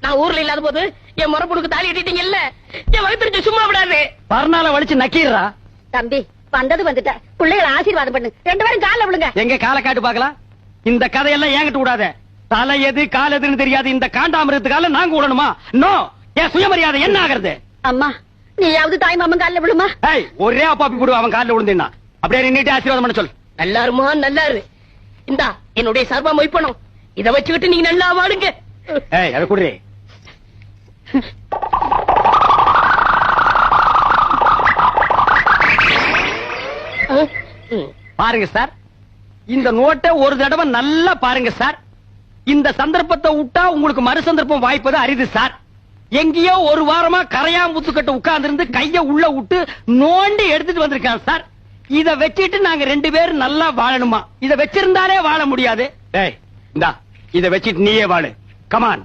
நான் ஊர்ல இல்லாத போது என் முறப்புடுக்கு தாலி கட்டிட்டீங்கல்ல, என் வகுத்து சும்மா விடாது. பர்னால வலிச்சு நக்கீரா. தம்பி வந்தது வந்துட்ட, பிள்ளைகளை ஆசீர்வாதம் பண்ணு. 2 பேரும் கால்ல விழுங்க. எங்க காலை காட்டு பாக்கலாம். இந்த கதையெல்லாம் ஏங்கிட்டு விடாத. தலை எது கால் எதுன்னு தெரியாது இந்த காண்டாமிருத்துக்கால நாங்க விடணுமா? நோ. என் சுயமரியாதை என்ன ஆகிறது? அம்மா நீயாவது தாய் மாமன் கால்ல விழுமா. ஒரே அப்பாப்பி போடு அவன் காலில் விழுந்தா. அப்படியே நின்னுட்டு ஆசீர்வாதம் பண்ண சொல். நல்லாருமா நல்லாரு. இந்தா என்னுடைய சர்வா மொய்ப்பணும். இத வச்சுக்கிட்டு நீங்க நல்லா வாடுங்க. அதை குடுறே. பாருங்க சார், இந்த நோட்டை ஒரு தடவை நல்லா பாருங்க சார். இந்த சந்தர்ப்பத்தை விட்டா உங்களுக்கு மறு சந்தர்ப்பம் வாய்ப்பது அரிது சார். எங்கேயோ ஒரு வாரமா கரையாம்புத்துக்கிட்ட உட்கார்ந்து இருந்து கைய உள்ள விட்டு நோண்டி எடுத்துட்டு வந்திருக்கான் சார். இத வச்சிட்டு நாங்க 2 பேரும் நல்லா வாழணுமா? இத வச்சிருந்தாலே வாழ முடியாது. இந்தா இத வச்சிட்டு நீயே வாழு. கமான்.